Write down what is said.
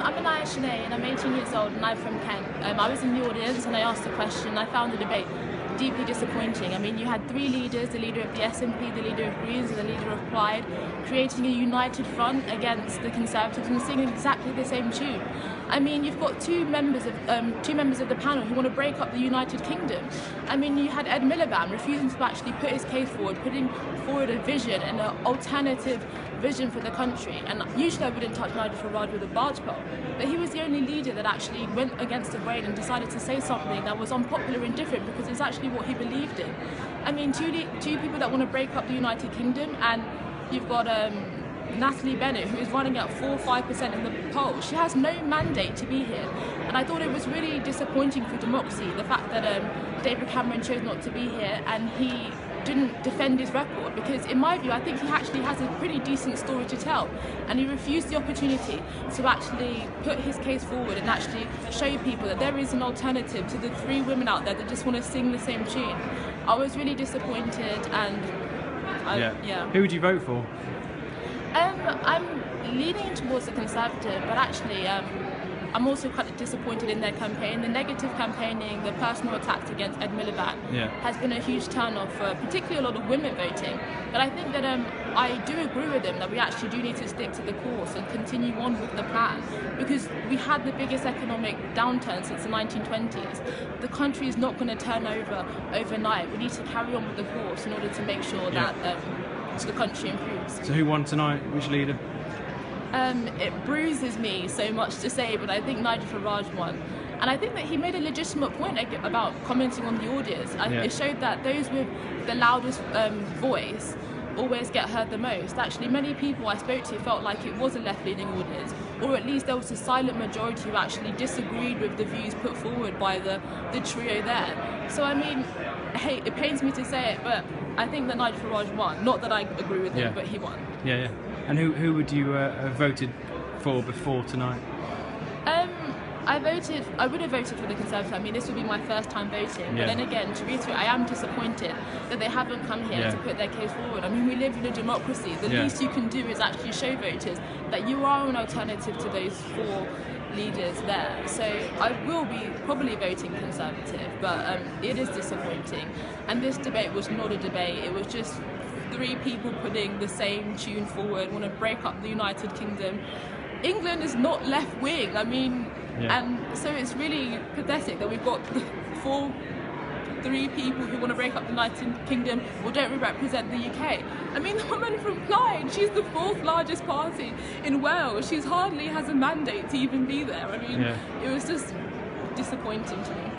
I'm Anaya Shanae and I'm 18 years old and I'm from Kent. I was in the audience and I asked a question. I found the debate deeply disappointing. I mean, you had three leaders, the leader of the SNP, the leader of Greens and the leader of Pride, creating a united front against the Conservatives and singing exactly the same tune. I mean, you've got two members of the panel who want to break up the United Kingdom. I mean, you had Ed Miliband refusing to actually put his case forward, putting forward a vision and an alternative vision for the country. And usually I wouldn't touch Nigel Farage with a barge pole, but he was the only leader that actually went against the grain and decided to say something that was unpopular and different because it's actually what he believed in. I mean, two people that want to break up the United Kingdom, and you've got Natalie Bennett, who is running at 4 or 5% in the polls. She has no mandate to be here, and I thought it was really disappointing for democracy, the fact that David Cameron chose not to be here and he didn't defend his record, because in my view I think he actually has a pretty decent story to tell, and he refused the opportunity to actually put his case forward and actually show people that there is an alternative to the three women out there that just want to sing the same tune. I was really disappointed, and yeah. Who would you vote for? I'm leaning towards the Conservative, but actually I'm also quite disappointed in their campaign. The negative campaigning, the personal attacks against Ed Miliband has been a huge turn-off for particularly a lot of women voting. But I think that I do agree with them that we actually do need to stick to the course and continue on with the plan, because we had the biggest economic downturn since the 1920s. The country is not going to turn over overnight. We need to carry on with the course in order to make sure that the country improves. So who won tonight? Which leader? It bruises me so much to say, but I think Nigel Farage won. And I think that he made a legitimate point about commenting on the audience. It showed that those with the loudest voice always get heard the most. Actually, many people I spoke to felt like it was a left-leaning audience, or at least there was a silent majority who actually disagreed with the views put forward by the trio there. So I mean, hey, it pains me to say it, but I think that Nigel Farage won. Not that I agree with him, but he won. Yeah. And who would you have voted for before tonight? I would have voted for the Conservative. I mean, this would be my first time voting. But then again, to reiterate, I am disappointed that they haven't come here to put their case forward. I mean, we live in a democracy. The least you can do is actually show voters that you are an alternative to those four leaders there. So I will be probably voting Conservative, but it is disappointing. And this debate was not a debate. It was just three people putting the same tune forward, want to break up the United Kingdom. England is not left wing. I mean, and so it's really pathetic that we've got three people who want to break up the United Kingdom or don't represent the UK. I mean, the woman from Pride, she's the fourth largest party in Wales. She hardly has a mandate to even be there. I mean, it was just disappointing to me.